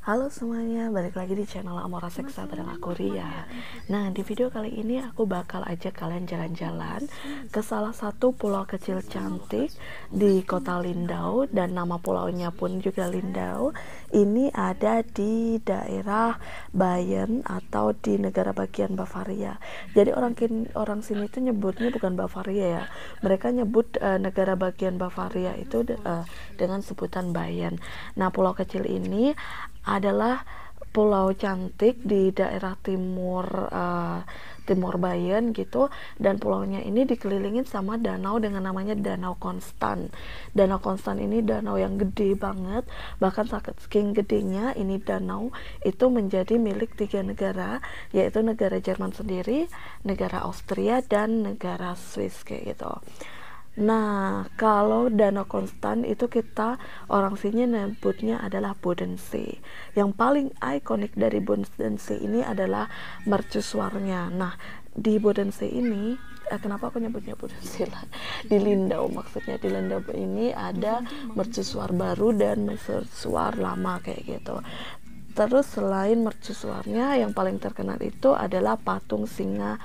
Halo semuanya, balik lagi di channel Amora Seksa bareng aku Ria. Nah, di video kali ini aku bakal ajak kalian jalan-jalan ke salah satu pulau kecil cantik di kota Lindau, dan nama pulaunya pun juga Lindau. Ini ada di daerah Bayern atau di negara bagian Bavaria. Jadi orang sini tuh nyebutnya bukan Bavaria ya. Mereka nyebut negara bagian Bavaria itu dengan sebutan Bayern. Nah, pulau kecil ini adalah pulau cantik di daerah timur Bayern gitu, dan pulaunya ini dikelilingin sama danau dengan namanya Danau Konstan. Danau Konstan ini danau yang gede banget, bahkan saking gedenya ini danau itu menjadi milik 3 negara, yaitu negara Jerman sendiri, negara Austria, dan negara Swiss kayak gitu. Nah, kalau danau konstan itu kita orang sini nyebutnya adalah Bodensee. Yang paling ikonik dari Bodensee ini adalah mercusuarnya. Nah, di Bodensee ini kenapa aku nyebutnya Bodensee lah? Di Lindau, maksudnya di Lindau ini ada mercusuar baru dan mercusuar lama kayak gitu. Terus selain mercusuarnya, yang paling terkenal itu adalah patung singa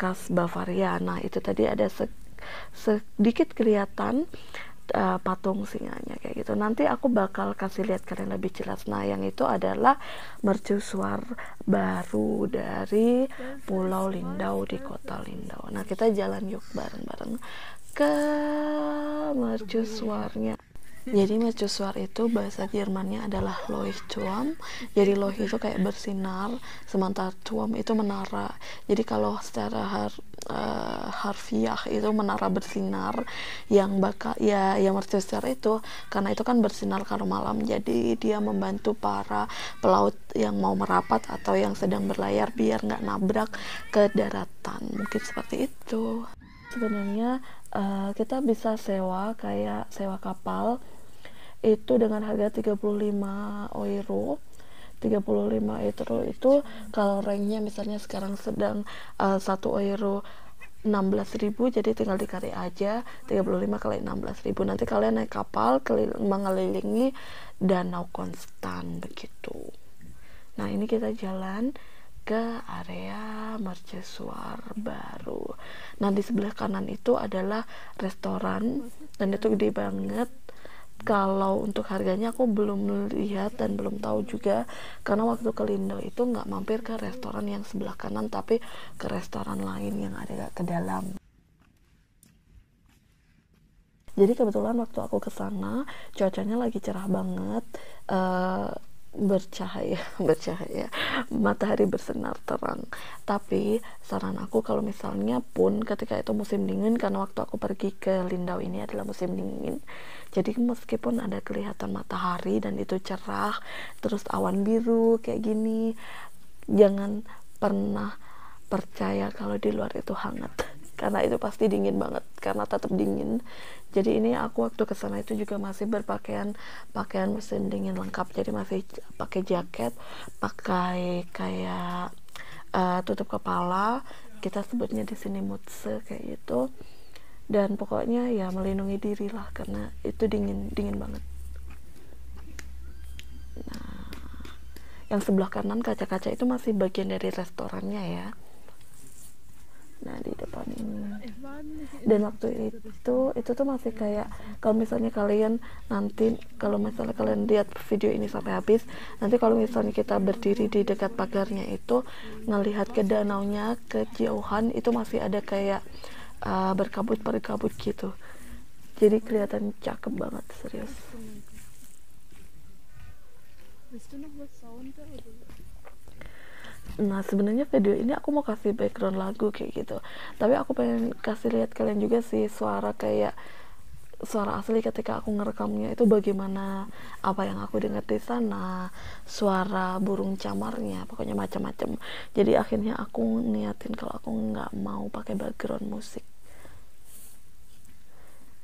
khas Bavaria. Nah, itu tadi ada sedikit kelihatan patung singanya kayak gitu. Nanti aku bakal kasih lihat kalian lebih jelas. Nah, yang itu adalah mercusuar baru dari Pulau Lindau di kota Lindau. Nah, kita jalan yuk bareng-bareng ke mercusuarnya. Jadi mercusuar itu bahasa Jermannya adalah Leuchtturm. Jadi Leucht itu kayak bersinar, sementara Turm itu menara. Jadi kalau secara harfiah itu menara bersinar, yang yang mercusuar itu karena itu kan bersinar kalau malam. Jadi dia membantu para pelaut yang mau merapat atau yang sedang berlayar biar nggak nabrak ke daratan. Mungkin seperti itu. Sebenarnya kita bisa kayak sewa kapal itu dengan harga 35 euro. 35 euro itu kalau ranknya misalnya sekarang sedang 1 euro 16.000, jadi tinggal dikali aja 35 kali 16.000. Nanti kalian naik kapal mengelilingi Danau Konstan begitu. Nah, ini kita jalan ke area mercusuar baru. Nah, di sebelah kanan itu adalah restoran, dan itu gede banget. Kalau untuk harganya aku belum lihat dan belum tahu juga, karena waktu ke Lindo itu nggak mampir ke restoran yang sebelah kanan, tapi ke restoran lain yang ada ke dalam. Jadi kebetulan waktu aku ke sana cuacanya lagi cerah banget, bercahaya bercahaya, matahari bersinar terang. Tapi saran aku kalau misalnya pun ketika itu musim dingin, karena waktu aku pergi ke Lindau ini adalah musim dingin, jadi meskipun ada kelihatan matahari dan itu cerah, terus awan biru kayak gini, jangan pernah percaya kalau di luar itu hangat, karena itu pasti dingin banget, karena tetap dingin. Jadi ini aku waktu kesana itu juga masih pakaian mesin dingin lengkap, jadi masih pakai jaket, pakai kayak tutup kepala, kita sebutnya di sini mutse kayak gitu, dan pokoknya ya melindungi diri lah, karena itu dingin banget. Nah, yang sebelah kanan kaca-kaca itu masih bagian dari restorannya ya. Nah, di depan ini. Dan waktu itu tuh masih kayak, kalau misalnya kalian nanti, kalau misalnya kalian lihat video ini sampai habis, nanti kalau misalnya kita berdiri di dekat pagarnya itu ngelihat ke danaunya kejauhan, itu masih ada kayak berkabut gitu. Jadi kelihatan cakep banget, serius. Nah, sebenarnya video ini aku mau kasih background lagu kayak gitu, tapi aku pengen kasih lihat kalian juga sih suara asli ketika aku ngerekamnya itu bagaimana, apa yang aku dengar di sana, suara burung camarnya, pokoknya macam-macam. Jadi akhirnya aku niatin kalau aku nggak mau pakai background musik.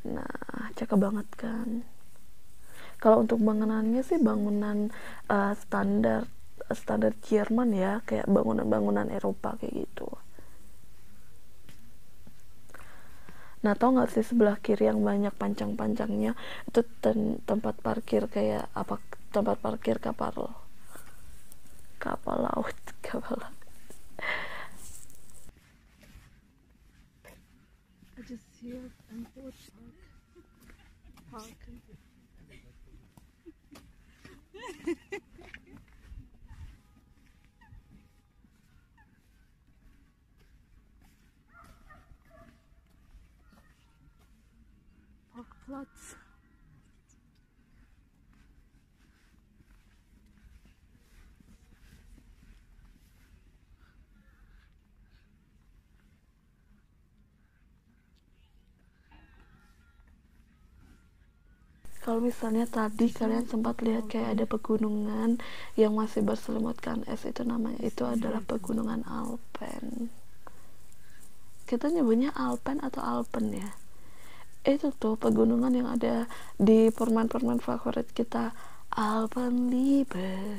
Nah, cakep banget kan. Kalau untuk bangunannya sih bangunan standar standar Jerman ya, kayak bangunan-bangunan Eropa kayak gitu. Nah, tau gak sih sebelah kiri yang banyak pancang-pancangnya itu tempat parkir kayak apa, tempat parkir kapal laut. I just hear Airport Park. Parkplatz. Kalau misalnya tadi kalian sempat lihat kayak ada pegunungan yang masih berselimutkan es, itu namanya, itu adalah pegunungan Alpen. Kita nyebutnya Alpen atau Alpen ya. Itu tuh pegunungan yang ada di permen-permen favorit kita, Alpenliebe.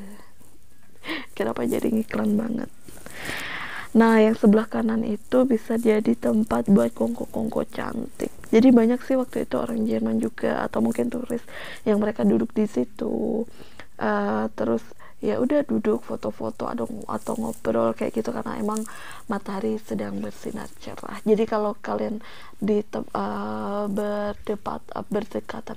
Kenapa jadi ngiklan banget? Nah, yang sebelah kanan itu bisa jadi tempat buat kongko-kongko cantik. Jadi banyak sih waktu itu orang Jerman juga atau mungkin turis yang mereka duduk di situ. Terus ya udah duduk foto-foto atau ngobrol kayak gitu karena emang matahari sedang bersinar cerah. Jadi kalau kalian di berdekatan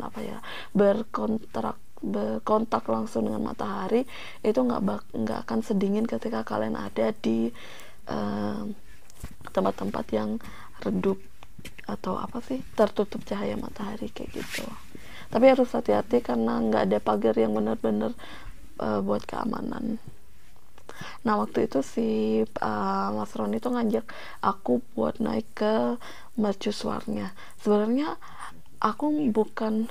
berkontak langsung dengan matahari, itu nggak akan sedingin ketika kalian ada di tempat-tempat yang redup atau tertutup cahaya matahari kayak gitu. Tapi harus hati-hati karena nggak ada pagar yang benar-benar buat keamanan. Nah, waktu itu si Mas Ron itu ngajak aku buat naik ke mercusuarnya. Sebenarnya aku bukan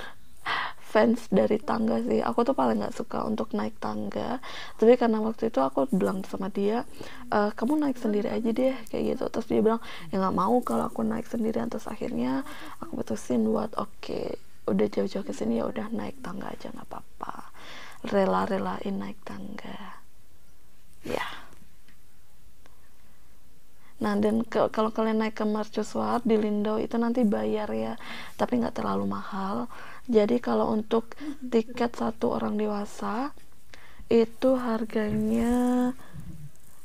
fans dari tangga sih, aku tuh paling nggak suka untuk naik tangga, tapi karena waktu itu aku bilang sama dia, kamu naik sendiri aja deh kayak gitu. Terus dia bilang ya nggak mau kalau aku naik sendirian. Terus akhirnya aku putusin buat oke, udah jauh-jauh ke sini ya udah naik tangga aja, nggak apa-apa, rela-relain naik tangga ya. Nah, dan kalau kalian naik ke mercusuar di Lindau itu nanti bayar ya, tapi nggak terlalu mahal. Jadi kalau untuk tiket satu orang dewasa itu harganya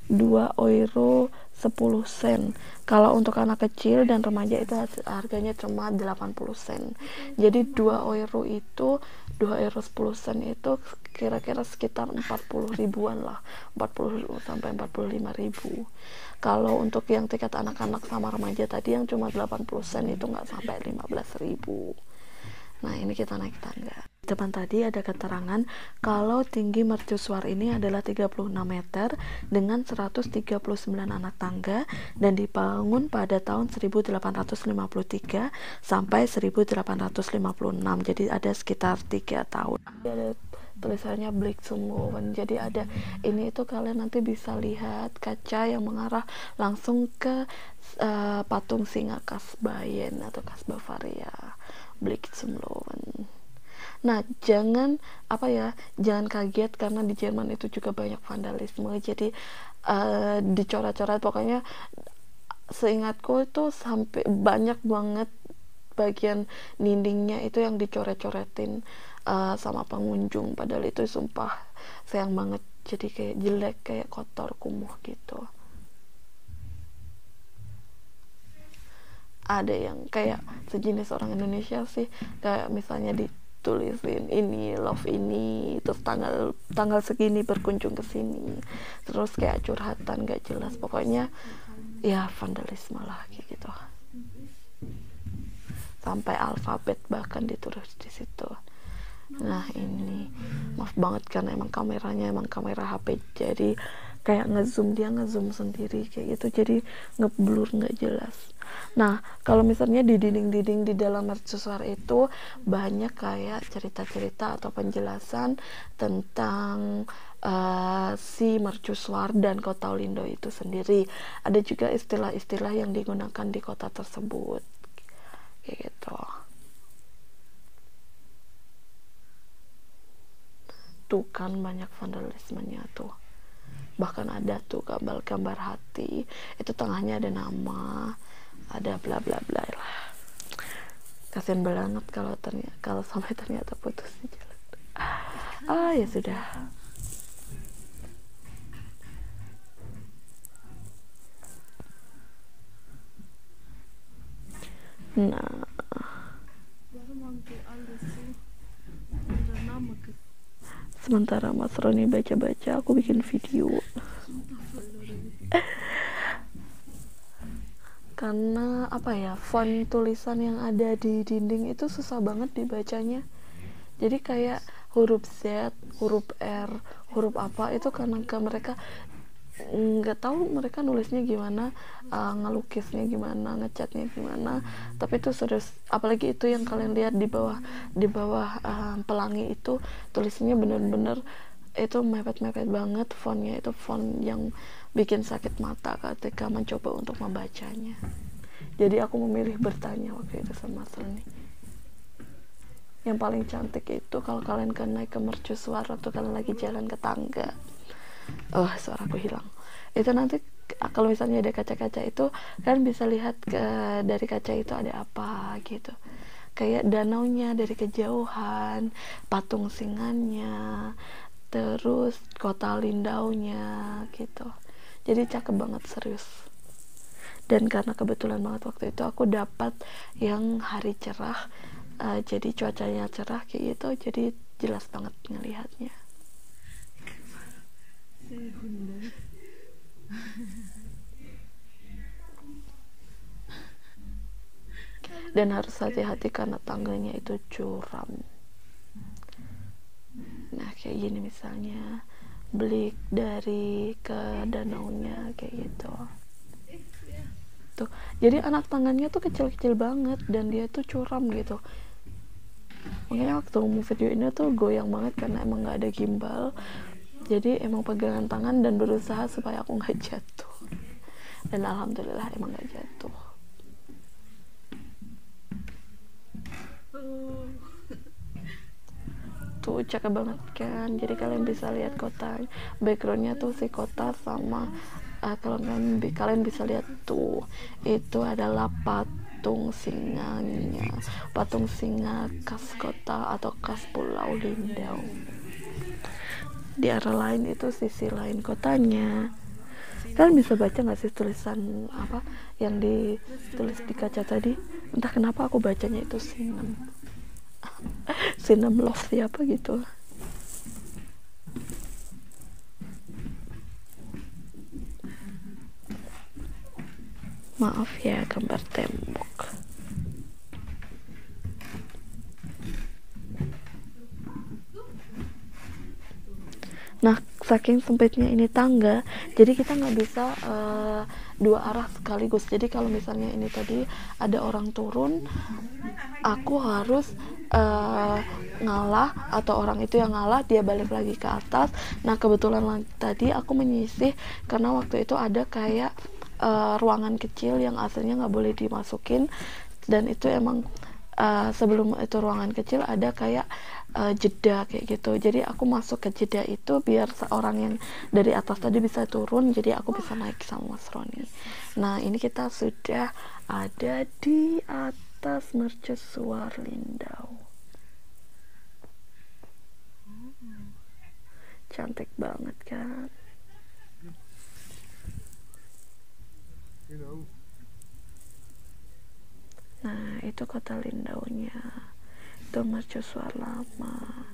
2 euro 10 sen. Kalau untuk anak kecil dan remaja itu harganya cuma 80 sen. Jadi 2 euro itu 2 euro 10 sen itu kira-kira sekitar 40 ribuan lah, 40 sampai 45 ribu. Kalau untuk yang tiket anak-anak sama remaja tadi yang cuma 80 sen itu nggak sampai 15 ribu. Nah, ini kita naik tangga. Depan tadi ada keterangan kalau tinggi mercusuar ini adalah 36 meter dengan 139 anak tangga dan dibangun pada tahun 1853 sampai 1856. Jadi ada sekitar 3 tahun. Ada tulisannya Blick zum Löwen. Jadi ada ini itu kalian nanti bisa lihat kaca yang mengarah langsung ke patung singa khas Bayern atau khas Bavaria. Blick zum Löwen. Nah, jangan kaget karena di Jerman itu juga banyak vandalisme. Jadi dicoret-coret, pokoknya seingatku itu sampai banyak banget bagian dindingnya itu yang dicoret-coretin sama pengunjung, padahal itu sumpah sayang banget, jadi kayak jelek, kayak kotor, kumuh gitu. Ada yang kayak sejenis orang Indonesia sih, kayak misalnya ditulisin ini love ini, terus tanggal segini berkunjung ke sini, terus kayak curhatan gak jelas, pokoknya ya vandalisme lah kayak gitu, sampai alfabet bahkan ditulis di situ. Nah, ini maaf banget karena emang kameranya kamera HP, jadi kayak ngezoom sendiri kayak gitu, jadi ngeblur nggak jelas. Nah, kalau misalnya di dinding-dinding di dalam mercusuar itu banyak kayak cerita-cerita atau penjelasan tentang si mercusuar dan kota Lindau itu sendiri. Ada juga istilah-istilah yang digunakan di kota tersebut kayak gitu. Tuh kan banyak vandalismenya tuh, bahkan ada tuh gambar hati, itu tengahnya ada nama, ada bla bla bla lah. Kasian banget kalau sampai ternyata putus di jalan. ya sudah. Nah, sementara Mas Roni baca-baca, aku bikin video. Karena apa ya, font tulisan yang ada di dinding itu susah banget dibacanya. Jadi kayak huruf Z, huruf R, huruf apa itu karena mereka nggak tahu mereka nulisnya gimana, ngelukisnya gimana, ngecatnya gimana, tapi itu serius. Apalagi itu yang kalian lihat di bawah pelangi itu tulisannya bener-bener itu mepet-mepet banget, fontnya itu font yang bikin sakit mata ketika mencoba untuk membacanya. Jadi aku memilih bertanya waktu itu sama Sony, yang paling cantik itu kalau kalian naik ke mercusuar waktu kalian lagi jalan ke tangga. Suaraku hilang. Itu nanti kalau misalnya ada kaca-kaca itu kan bisa lihat dari kaca itu ada apa gitu. Kayak danaunya dari kejauhan, patung singanya, terus kota Lindaunya gitu. Jadi cakep banget, serius. Dan karena kebetulan banget waktu itu aku dapat yang hari cerah, jadi cuacanya cerah kayak gitu, jadi jelas banget ngelihatnya. Dan harus hati-hati karena tangganya itu curam. Nah kayak gini misalnya, blik dari ke danaunya kayak gitu tuh. Jadi anak tangannya tuh kecil-kecil banget dan dia tuh curam gitu. Makanya waktu mau video ini tuh goyang banget karena emang nggak ada gimbal. Jadi emang pegangan tangan dan berusaha supaya aku nggak jatuh. Dan alhamdulillah emang nggak jatuh. Tuh cakep banget kan. Jadi kalian bisa lihat kota, backgroundnya tuh si kota sama kalau kalian bisa lihat tuh, itu adalah patung singanya, patung singa khas kota atau khas Pulau Lindau. Di arah lain itu sisi lain kotanya. Kalian bisa baca nggak sih tulisan apa yang ditulis di kaca tadi? Entah kenapa aku bacanya itu Sinem. Sinem love siapa gitu. Maaf ya gambar tembok. Nah, saking sempitnya ini tangga, jadi kita nggak bisa dua arah sekaligus. Jadi kalau misalnya ini tadi ada orang turun, aku harus ngalah, atau orang itu yang ngalah, dia balik lagi ke atas. Nah, kebetulan tadi aku menyisih karena waktu itu ada kayak ruangan kecil yang aslinya nggak boleh dimasukin, dan itu emang sebelum itu ruangan kecil ada kayak jeda kayak gitu. Jadi aku masuk ke jeda itu biar seorang yang dari atas tadi bisa turun, jadi aku bisa naik sama Mas Roni. Nah ini kita sudah ada di atas mercusuar Lindau. Cantik banget kan. Nah itu kota Lindaunya, itu mercusuar lama.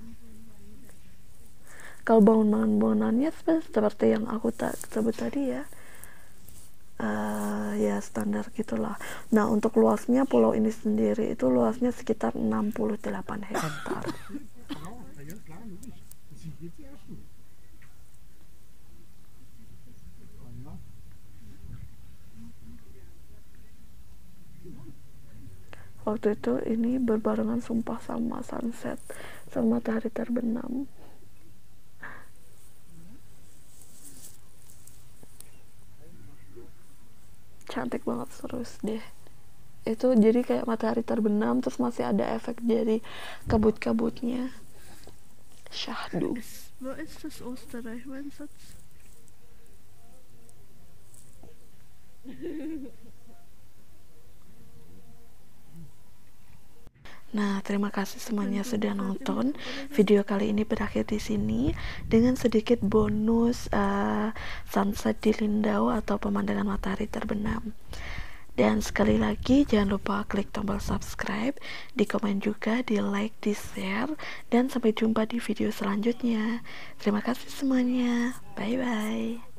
Kalau bangunannya seperti yang aku sebut tadi ya, ya standar gitulah. Nah untuk luasnya pulau ini sendiri itu luasnya sekitar 68 hektar. Waktu itu ini berbarengan sumpah sama sunset, sama matahari terbenam. Cantik banget, terus deh. Itu jadi kayak matahari terbenam, terus masih ada efek dari kabut-kabutnya. Syahdu. Wo ist das Österreich, mein Satz? Nah, terima kasih semuanya sudah nonton. Video kali ini berakhir di sini dengan sedikit bonus sunset di Lindau atau pemandangan matahari terbenam. Dan sekali lagi jangan lupa klik tombol subscribe, di komen juga, di like, di share, dan sampai jumpa di video selanjutnya. Terima kasih semuanya. Bye bye.